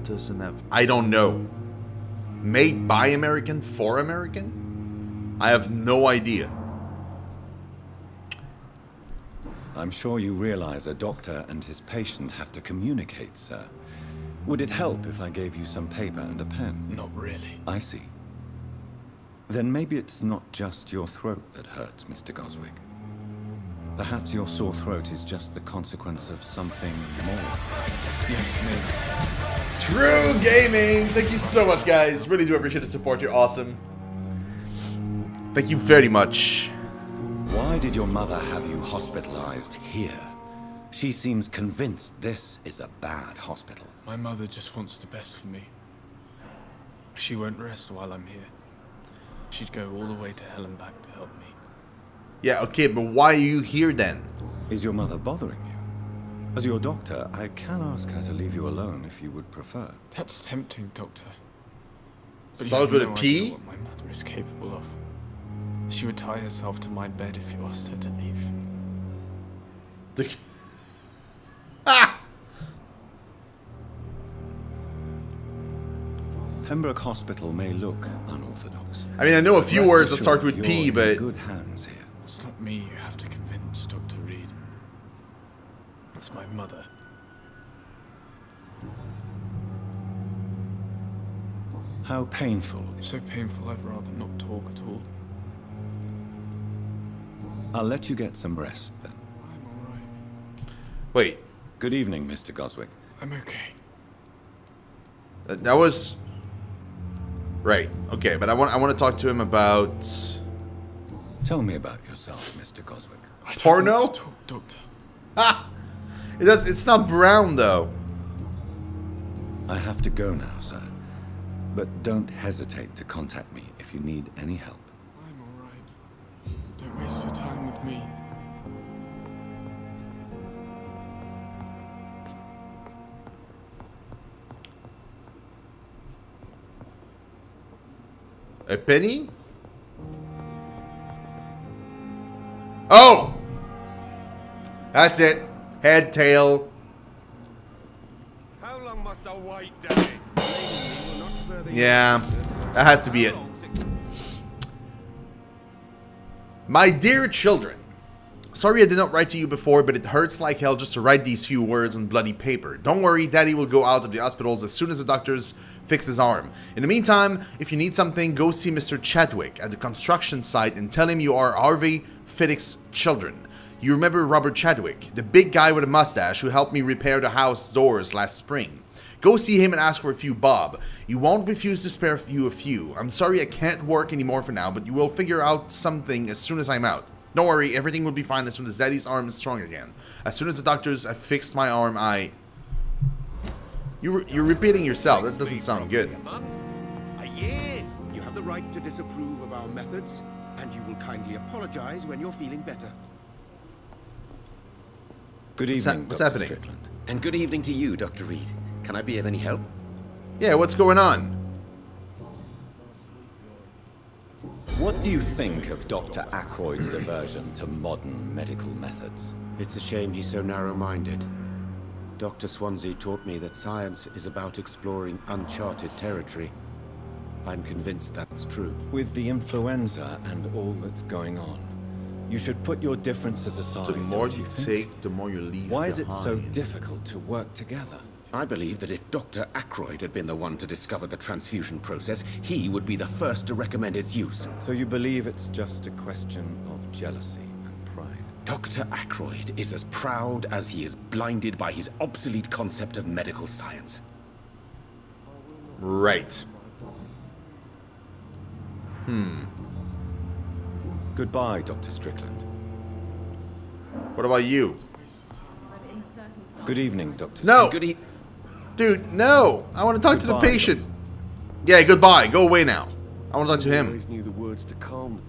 doesn't have... I don't know. Made by American for American? I have no idea. I'm sure you realize a doctor and his patient have to communicate, sir. Would it help if I gave you some paper and a pen? Not really. I see. Then maybe it's not just your throat that hurts, Mr. Goswick. Perhaps your sore throat is just the consequence of something more. Yes, maybe. True Gaming! Thank you so much, guys. Really do appreciate the support. You're awesome. Thank you very much. Why did your mother have you hospitalized here? She seems convinced this is a bad hospital. My mother just wants the best for me. She won't rest while I'm here. She'd go all the way to hell and back to help me. Yeah, okay, but why are you here then? Is your mother bothering you? As your doctor, I can ask her to leave you alone if you would prefer. That's tempting, Doctor. But you Starts have with no a idea P? what my mother is capable of. She would tie herself to my bed if you asked her to leave. Ah! Pembroke Hospital may look unorthodox. I mean, I know a few Rest words that assured, start with you're P, in but... good hands here. It's not me you have to convince, Dr. Reed. It's my mother. How painful. So painful I'd rather not talk at all. I'll let you get some rest then. I'm alright. Wait, Good evening, Mr. Goswick. I'm okay. that was... Right, okay, but I want to talk to him about... Tell me about yourself, Mr. Goswick. I don't Porno? want to talk, Doctor. Ah! It's not brown, though. I have to go now, sir. But don't hesitate to contact me if you need any help. I'm alright. Don't waste your time with me. A penny? Oh! That's it. Head, tail. How long must I wait, Daddy? Yeah, that has to be it. My dear children, sorry I did not write to you before, but it hurts like hell just to write these few words on bloody paper. Don't worry, Daddy will go out of the hospitals as soon as the doctors fix his arm. In the meantime, if you need something, go see Mr. Chadwick at the construction site and tell him you are Harvey Fiddick's children. You remember Robert Chadwick, the big guy with a mustache who helped me repair the house doors last spring. Go see him and ask for a few bob. He won't refuse to spare you a few. I'm sorry I can't work anymore for now, but you will figure out something as soon as I'm out. Don't worry, everything will be fine as soon as Daddy's arm is strong again. As soon as the doctors have fixed my arm, You're repeating yourself. That doesn't sound good. A year. You have the right to disapprove of our methods, and you will kindly apologize when you're feeling better. Good evening, What's Dr. happening? Strickland. And good evening to you, Dr. Reed. Can I be of any help? Yeah, what's going on? What do you think of Dr. Ackroyd's aversion to modern medical methods? It's a shame he's so narrow-minded. Dr. Swansea taught me that science is about exploring uncharted territory. I'm convinced that's true. With the influenza and all that's going on, you should put your differences aside, The more don't you you think? take, the more you leave Why is it so behind. difficult to work together? I believe that if Dr. Ackroyd had been the one to discover the transfusion process, he would be the first to recommend its use. So you believe it's just a question of jealousy and pride? Dr. Ackroyd is as proud as he is blinded by his obsolete concept of medical science. Right. Goodbye, Dr. Strickland. What about you? Good evening, Dr. No! Good Dude, no! I want to talk to the Goodbye, patient. Yeah, goodbye. Go away now. I want to talk to him. Always knew the words to calm.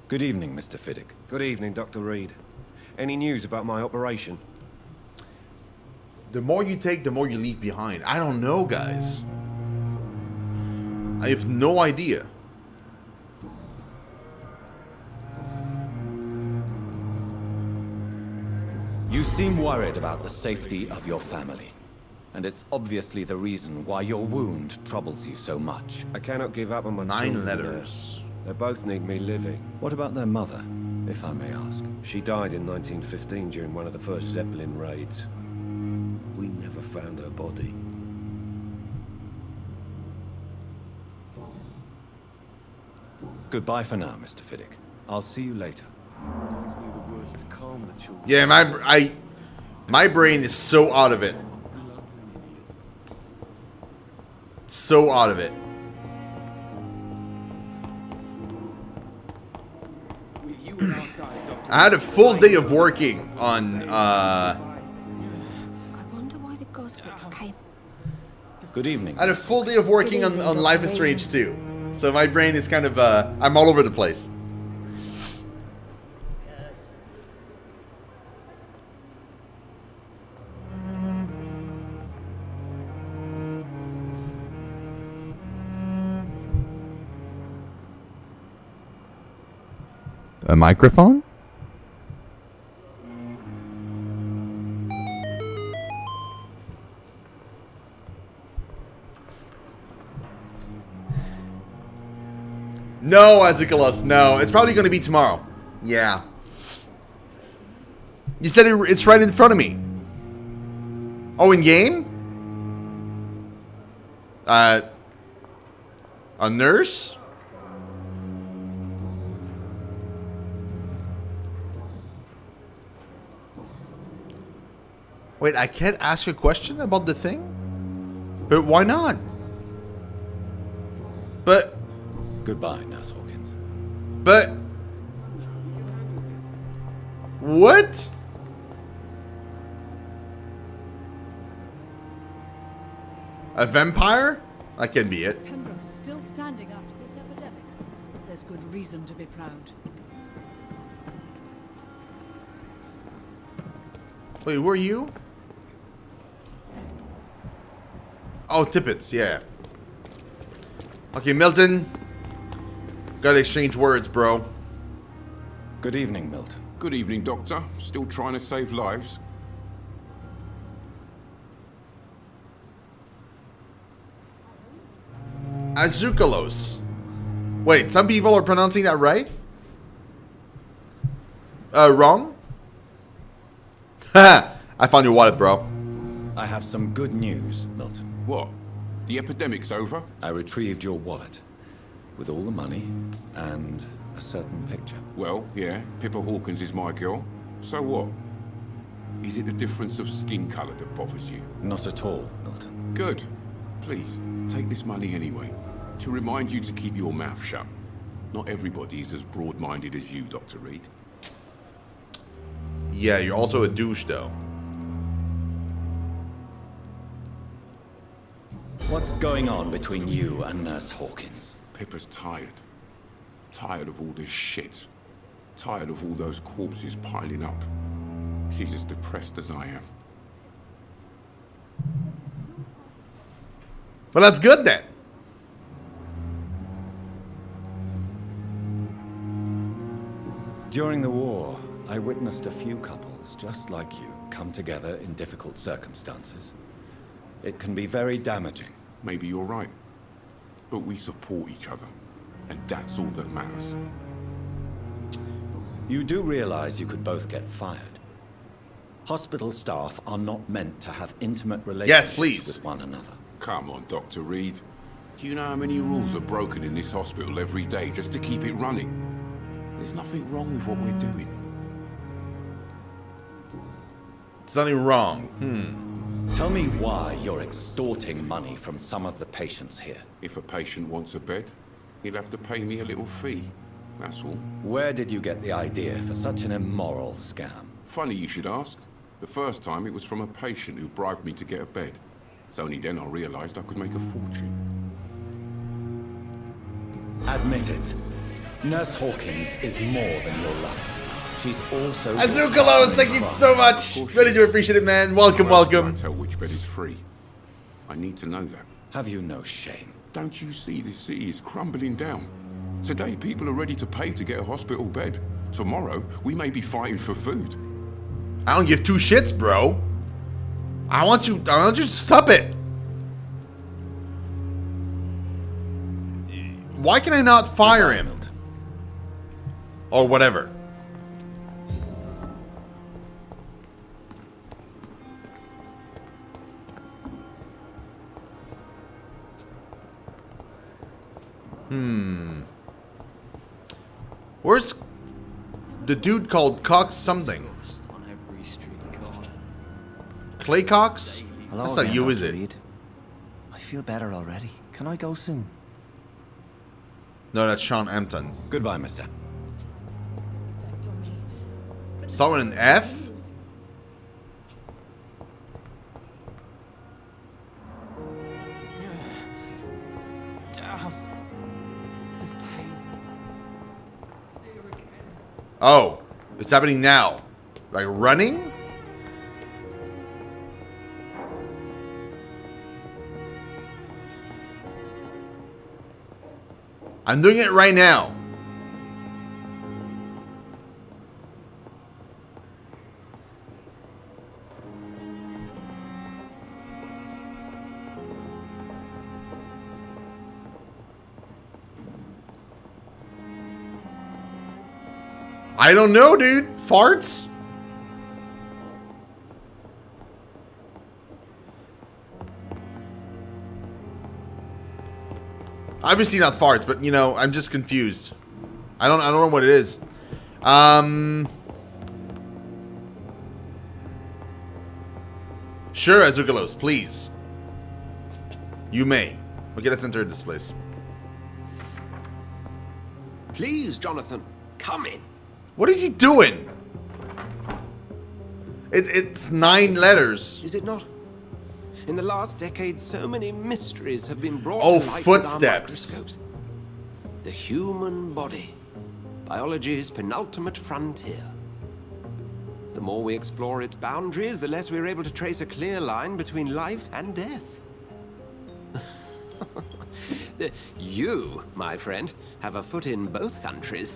Good evening, Mr. Fiddick. Good evening, Dr. Reed. Any news about my operation? The more you take, the more you leave behind. I don't know, guys. I have no idea. You seem worried about the safety of your family. And it's obviously the reason why your wound troubles you so much. I cannot give up on my 9 children, letters. They both need me living. What about their mother, if I may ask? She died in 1915 during one of the first Zeppelin raids. We never found her body. Goodbye for now, Mr. Fiddick. I'll see you later. Yeah, my brain is so out of it. So out of it. With you on our side, Doctor. I had a full day of working on I wonder why the Goswicks came. Good evening. I had a full day of working on Life is Strange 2. So my brain is kind of I'm all over the place. A microphone? No, Azukalos, no. It's probably going to be tomorrow. Yeah. You said it's right in front of me. Oh, in game? A nurse? Wait, I can't ask a question about the thing? But why not? But... Goodbye, Nurse Hawkins. But... What? A vampire? That can be it. Pembroke is still standing after this epidemic. There's good reason to be proud. Wait, who are you? Oh, Tippets, yeah. Okay, Milton. Gotta exchange words, bro. Good evening, Milton. Good evening, Doctor. Still trying to save lives? Azukalos. Wait, some people are pronouncing that right? Wrong? Haha, I found your wallet, bro. I have some good news, Milton. What? The epidemic's over? I retrieved your wallet with all the money and a certain picture. Well, yeah, Pippa Hawkins is my girl. So what? Is it the difference of skin colour that bothers you? Not at all, Milton. Good. Please, take this money anyway. To remind you to keep your mouth shut. Not everybody is as broad-minded as you, Dr. Reed. Yeah, you're also a douche, though. What's going on between you and Nurse Hawkins? Pippa's tired. Tired of all this shit. Tired of all those corpses piling up. She's as depressed as I am. Well, that's good then. During the war, I witnessed a few couples just like you come together in difficult circumstances. It can be very damaging. Maybe you're right. But we support each other. And that's all that matters. You do realize you could both get fired. Hospital staff are not meant to have intimate relationships please. with one another. Come on, Dr. Reed. Do you know how many rules are broken in this hospital every day just to keep it running? There's nothing wrong with what we're doing. There's nothing wrong. Tell me why you're extorting money from some of the patients here. If a patient wants a bed, he'll have to pay me a little fee. That's all. Where did you get the idea for such an immoral scam? Funny you should ask. The first time it was from a patient who bribed me to get a bed. It's only then I realized I could make a fortune. Admit it. Nurse Hawkins is more than your lover. She's also... Azukalos, thank you so much. Really do appreciate it, man. Welcome, How else can welcome. I tell which bed is free? I need to know that. Have you no shame? Don't you see this city is crumbling down? Today, people are ready to pay to get a hospital bed. Tomorrow, we may be fighting for food. I don't give two shits, bro. I want you to stop it. Why can I not fire him? Or whatever. Where's the dude called Cox something? On every street corner. Clay Cox? Hello That's not again, you, is Dr. it? Reed. I feel better already. Can I go soon? No, that's Sean Empton. Goodbye, mister. Effect on me. Start with an F? The pain. Oh, it's happening now. Like running? I'm doing it right now. I don't know, dude. Farts? Obviously not farts, but you know, I'm just confused. I don't know what it is. Sure, Azukalos, please. You may. Okay, let's enter this place. Please, Jonathan, come in. What is he doing? It's 9 letters. Is it not? In the last decade, so many mysteries have been brought Oh, to light footsteps. with our microscopes. The human body, biology's penultimate frontier. The more we explore its boundaries, the less we're able to trace a clear line between life and death. You, my friend, have a foot in both countries.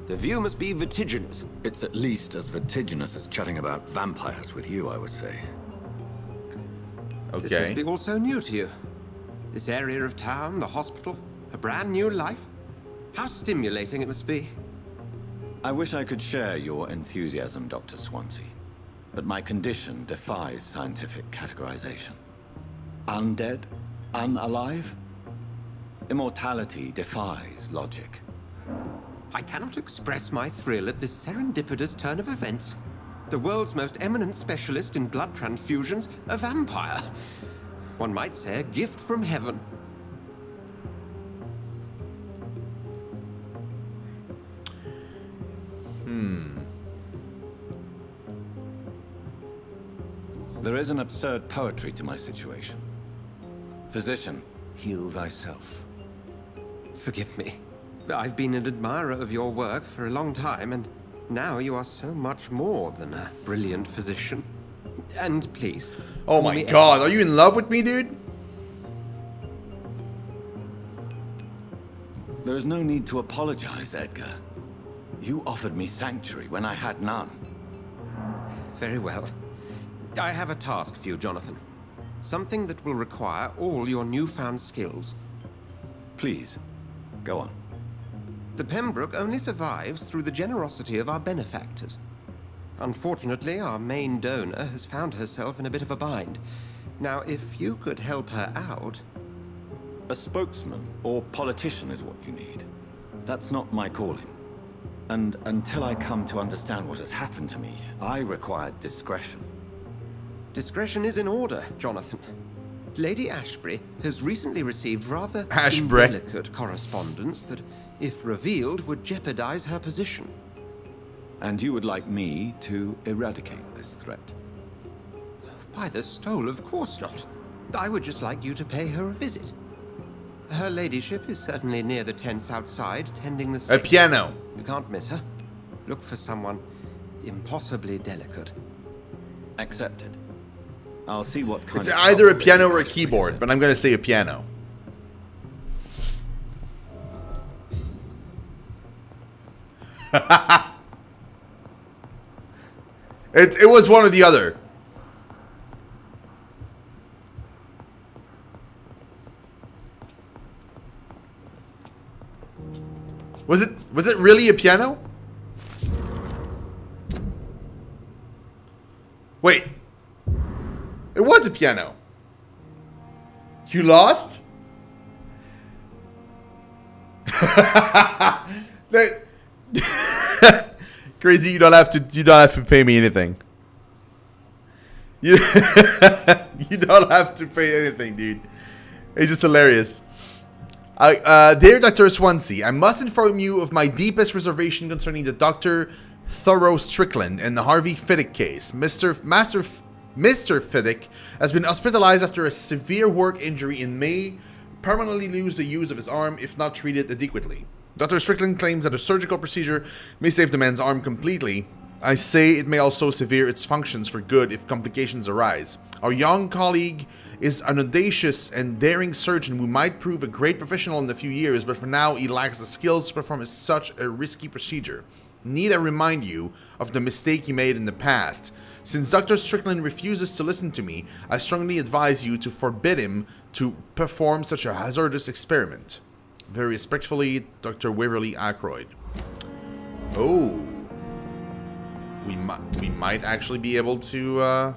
The view must be vertiginous. It's at least as vertiginous as chatting about vampires with you, I would say. This Okay. must be all so new to you. This area of town, the hospital, a brand new life. How stimulating it must be. I wish I could share your enthusiasm, Dr. Swansea, but my condition defies scientific categorization. Undead? Unalive? Immortality defies logic. I cannot express my thrill at this serendipitous turn of events. The world's most eminent specialist in blood transfusions, a vampire. One might say a gift from heaven. There is an absurd poetry to my situation. Physician, heal thyself. Forgive me. I've been an admirer of your work for a long time, and now you are so much more than a brilliant physician. And please. Oh call my me god, are you in love with me, dude? There is no need to apologize, Edgar. You offered me sanctuary when I had none. Very well. I have a task for you, Jonathan. Something that will require all your newfound skills. Please, go on. The Pembroke only survives through the generosity of our benefactors. Unfortunately, our main donor has found herself in a bit of a bind. Now, if you could help her out... A spokesman or politician is what you need. That's not my calling. And until I come to understand what has happened to me, I require discretion. Discretion is in order, Jonathan. Lady Ashbury has recently received rather Ashbury. indelicate correspondence that, if revealed, would jeopardize her position. And you would like me to eradicate this threat? By the stole, of course not. I would just like you to pay her a visit. Her ladyship is certainly near the tents outside, tending the A sick. piano. You can't miss her. Look for someone impossibly delicate. Accepted. I'll see what kind It's of either a trouble piano Lady or a Ashbury is keyboard, in. but I'm gonna say a piano. It was one or the other. Was it really a piano? Wait. It was a piano. You lost? That Crazy, you don't have to pay me anything. You, you don't have to pay anything, dude. It's just hilarious. Dear Dr. Swansea, I must inform you of my deepest reservation concerning the Dr. Thorough Strickland and the Harvey Fiddick case. Mr. Fiddick has been hospitalized after a severe work injury and may permanently lose the use of his arm if not treated adequately. Dr. Strickland claims that a surgical procedure may save the man's arm completely. I say it may also sever its functions for good if complications arise. Our young colleague is an audacious and daring surgeon who might prove a great professional in a few years, but for now he lacks the skills to perform such a risky procedure. Need I remind you of the mistake he made in the past? Since Dr. Strickland refuses to listen to me, I strongly advise you to forbid him to perform such a hazardous experiment. Very respectfully, Dr. Waverly Ackroyd. Oh. We might actually be able to,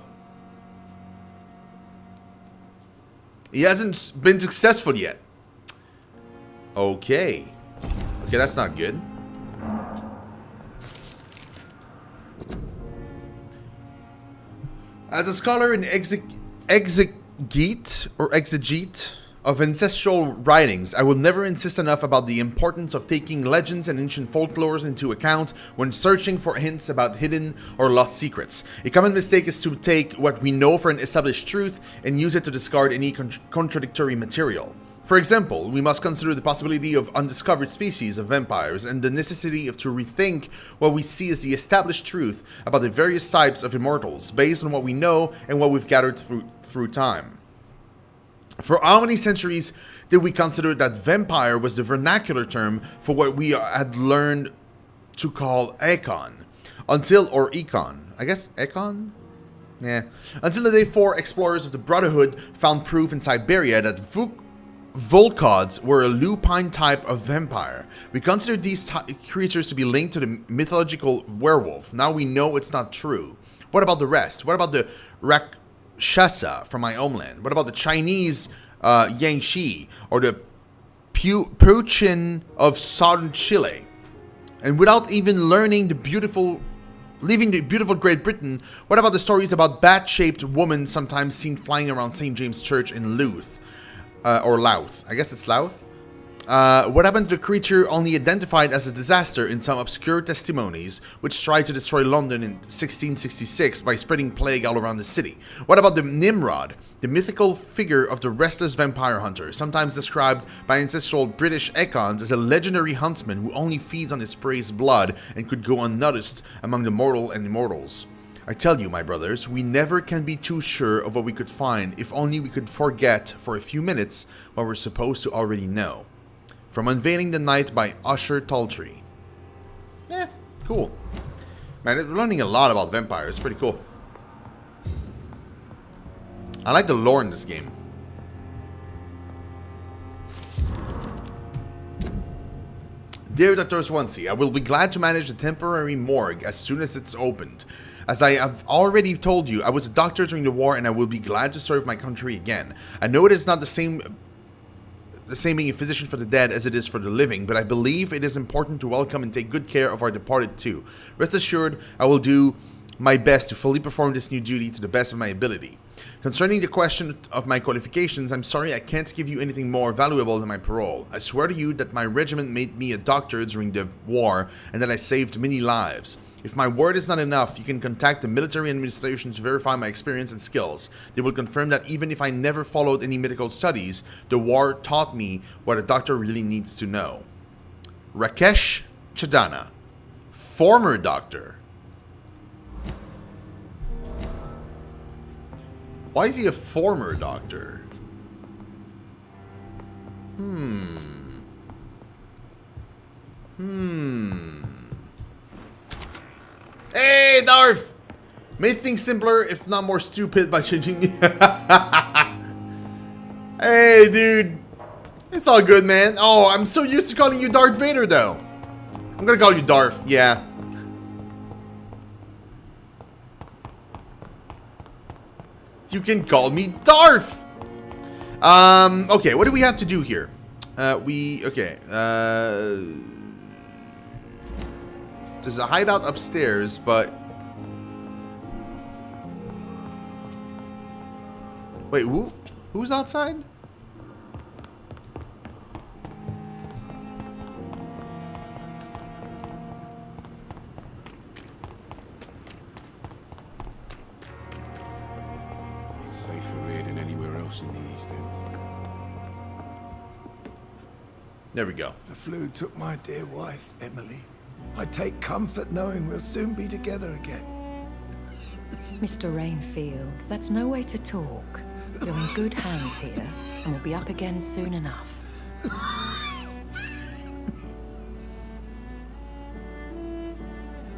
He hasn't been successful yet. Okay. Okay, that's not good. As a scholar in exegete of ancestral writings, I will never insist enough about the importance of taking legends and ancient folklores into account when searching for hints about hidden or lost secrets. A common mistake is to take what we know for an established truth and use it to discard any contradictory material. For example, we must consider the possibility of undiscovered species of vampires and the necessity to rethink what we see as the established truth about the various types of immortals based on what we know and what we've gathered through time. For how many centuries did we consider that vampire was the vernacular term for what we had learned to call Ekon? Until the day 4 explorers of the Brotherhood found proof in Siberia that Volkods were a lupine type of vampire. We considered these creatures to be linked to the mythological werewolf. Now we know it's not true. What about the rest? What about the Rakshasa from my homeland? What about the Chinese Yangtze or the Puchin of southern Chile? And without even leaving the beautiful Great Britain, what about the stories about bat-shaped women sometimes seen flying around St. James Church in Louth? Or Louth. I guess it's Louth. What happened to the creature only identified as a disaster in some obscure testimonies, which tried to destroy London in 1666 by spreading plague all around the city? What about the Nimrod, the mythical figure of the restless vampire hunter, sometimes described by ancestral British Ekons as a legendary huntsman who only feeds on his prey's blood and could go unnoticed among the mortal and immortals? I tell you, my brothers, we never can be too sure of what we could find if only we could forget for a few minutes what we're supposed to already know. From Unveiling the Night by Usher Taltree. Cool. Man, we're learning a lot about vampires. Pretty cool. I like the lore in this game. Dear Dr. Swansea, I will be glad to manage a temporary morgue as soon as it's opened. As I have already told you, I was a doctor during the war and I will be glad to serve my country again. I know it is not the same being a physician for the dead as it is for the living, but I believe it is important to welcome and take good care of our departed too. Rest assured, I will do my best to fully perform this new duty to the best of my ability. Concerning the question of my qualifications, I'm sorry I can't give you anything more valuable than my parole. I swear to you that my regiment made me a doctor during the war and that I saved many lives. If my word is not enough, you can contact the military administration to verify my experience and skills. They will confirm that even if I never followed any medical studies, the war taught me what a doctor really needs to know. Rakesh Chadana, former doctor. Why is he a former doctor? Hey, Darth! Made things simpler, if not more stupid, by changing... Hey, dude! It's all good, man. Oh, I'm so used to calling you Darth Vader, though. I'm gonna call you Darth, yeah. You can call me Darth! Okay, what do we have to do here? There's a hideout upstairs, but... Wait, who's outside? It's safer here than anywhere else in the East End. There we go. The flu took my dear wife, Emily. I take comfort knowing we'll soon be together again. Mr. Rainfield, that's no way to talk. You're in good hands here, and we'll be up again soon enough.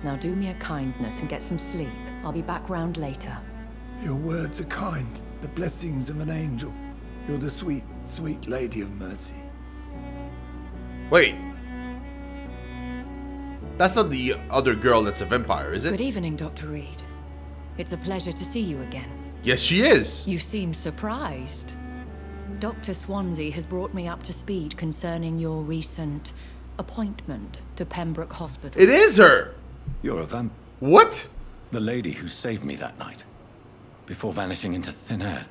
Now do me a kindness and get some sleep. I'll be back round later. Your words are kind, the blessings of an angel. You're the sweet, sweet lady of mercy. Wait. That's not the other girl that's a vampire, is it? Good evening, Dr. Reed. It's a pleasure to see you again. Yes, she is. You seem surprised. Dr. Swansea has brought me up to speed concerning your recent appointment to Pembroke Hospital. It is her! You're a vamp... What? The lady who saved me that night, before vanishing into thin air.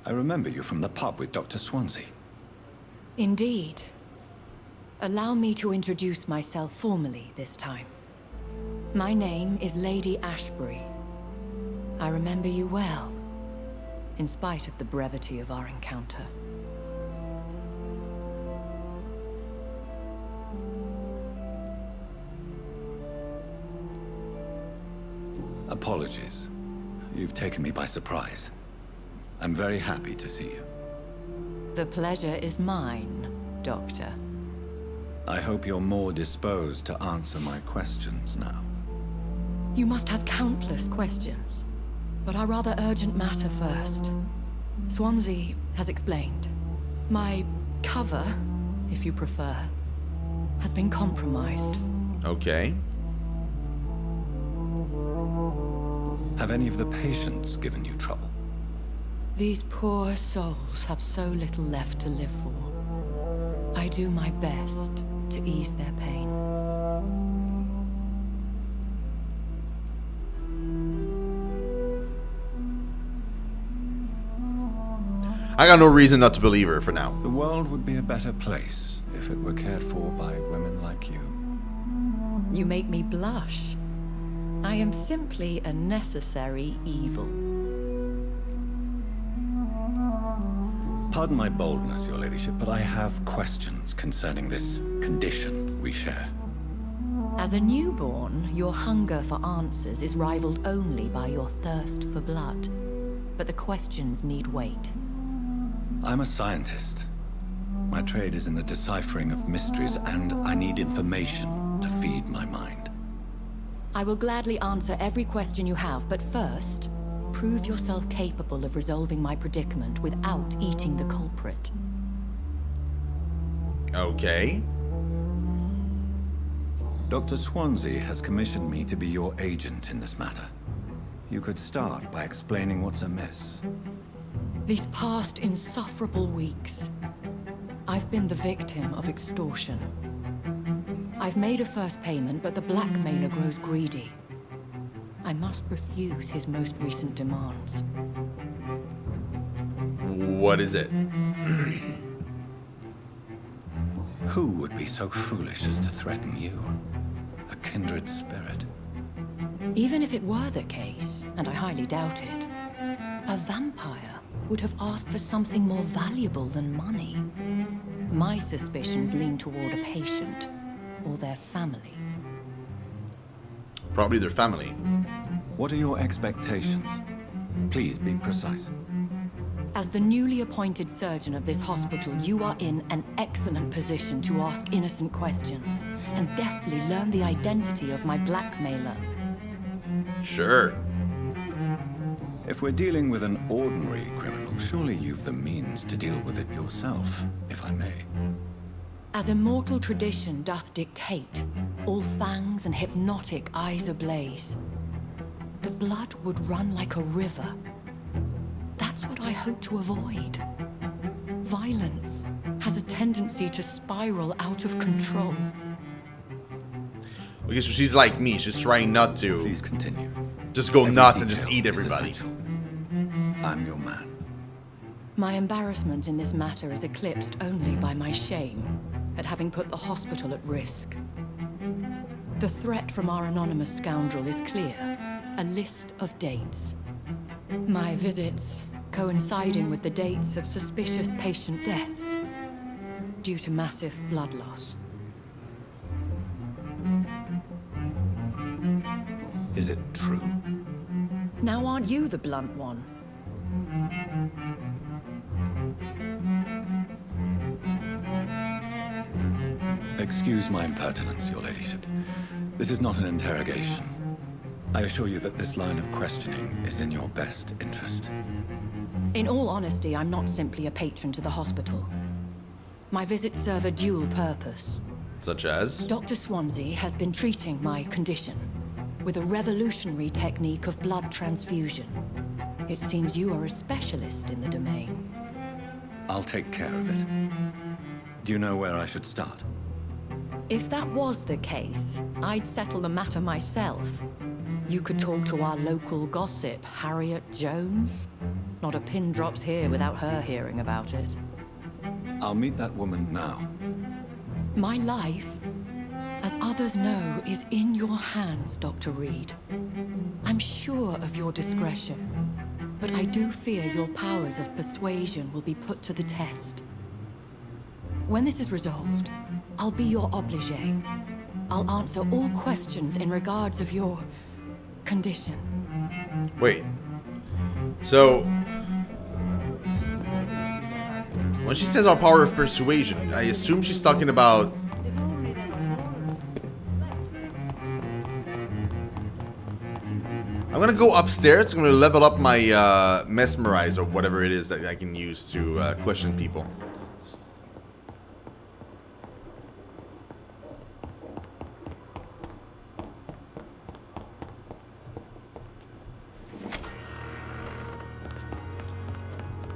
I remember you from the pub with Dr. Swansea. Indeed. Allow me to introduce myself formally this time. My name is Lady Ashbury. I remember you well, in spite of the brevity of our encounter. Apologies. You've taken me by surprise. I'm very happy to see you. The pleasure is mine, Doctor. I hope you're more disposed to answer my questions now. You must have countless questions, but our rather urgent matter first. Swansea has explained. My cover, if you prefer, has been compromised. Okay. Have any of the patients given you trouble? These poor souls have so little left to live for. I do my best to ease their pain. I got no reason not to believe her for now. The world would be a better place if it were cared for by women like you. You make me blush. I am simply a necessary evil. Pardon my boldness, your ladyship, but I have questions concerning this condition we share. As a newborn, your hunger for answers is rivaled only by your thirst for blood. But the questions need wait. I'm a scientist. My trade is in the deciphering of mysteries, and I need information to feed my mind. I will gladly answer every question you have, but first, prove yourself capable of resolving my predicament without eating the culprit. Okay. Dr. Swansea has commissioned me to be your agent in this matter. You could start by explaining what's amiss. These past insufferable weeks, I've been the victim of extortion. I've made a first payment, but the blackmailer grows greedy. I must refuse his most recent demands. What is it? Who would be so foolish as to threaten you? A kindred spirit. Even if it were the case, and I highly doubt it, a vampire would have asked for something more valuable than money. My suspicions lean toward a patient or their family. Probably their family. What are your expectations? Please be precise. As the newly appointed surgeon of this hospital, you are in an excellent position to ask innocent questions and deftly learn the identity of my blackmailer. Sure. If we're dealing with an ordinary criminal, surely you've the means to deal with it yourself, if I may. As immortal tradition doth dictate, all fangs and hypnotic eyes ablaze, the blood would run like a river. That's what I hope to avoid. Violence has a tendency to spiral out of control. Okay, so she's like me. She's trying not to. Please continue. Just go Every nuts and detail just eat is everybody. essential. I'm your man. My embarrassment in this matter is eclipsed only by my shame at having put the hospital at risk. The threat from our anonymous scoundrel is clear. A list of dates. My visits coinciding with the dates of suspicious patient deaths due to massive blood loss. Is it true? Now aren't you the blunt one? Excuse my impertinence, your ladyship. This is not an interrogation. I assure you that this line of questioning is in your best interest. In all honesty, I'm not simply a patron to the hospital. My visits serve a dual purpose. Such as? Dr. Swansea has been treating my condition with a revolutionary technique of blood transfusion. It seems you are a specialist in the domain. I'll take care of it. Do you know where I should start? If that was the case, I'd settle the matter myself. You could talk to our local gossip, Harriet Jones. Not a pin drops here without her hearing about it. I'll meet that woman now. My life, as others know, is in your hands, Dr. Reed. I'm sure of your discretion, but I do fear your powers of persuasion will be put to the test. When this is resolved, I'll be your obligé. I'll answer all questions in regards of your condition. Wait. So, when she says our power of persuasion, I assume she's talking about... I'm gonna go upstairs. I'm gonna level up my mesmerize or whatever it is that I can use to question people.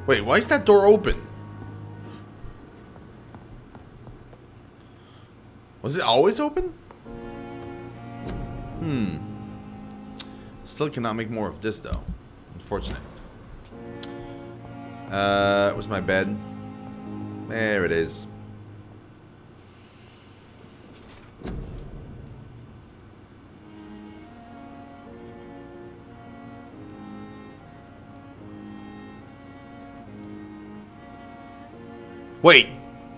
Wait, why is that door open? Was it always open? Still cannot make more of this though. Unfortunate. Where's my bed? There it is. Wait,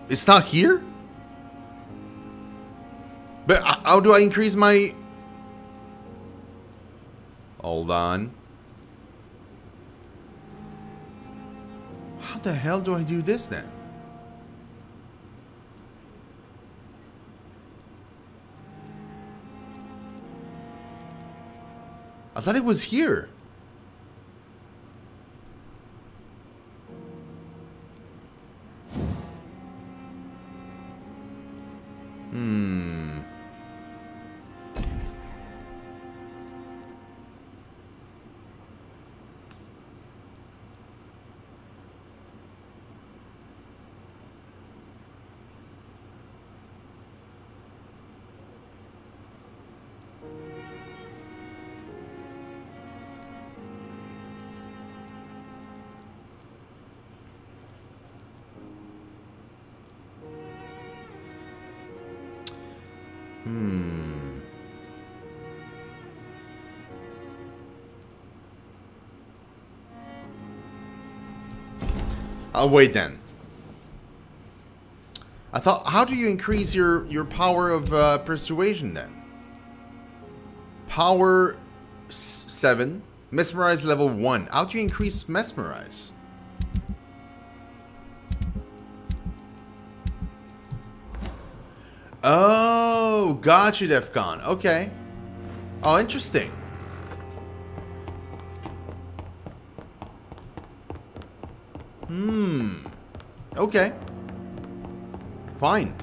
it's not here? But how do I increase my... Hold on. How the hell do I do this then? I thought it was here. I'll wait then. I thought, how do you increase your power of persuasion then? Power 7, mesmerize level 1. How do you increase mesmerize? Oh, gotcha, Defcon. Okay. Oh, interesting. Okay. Fine.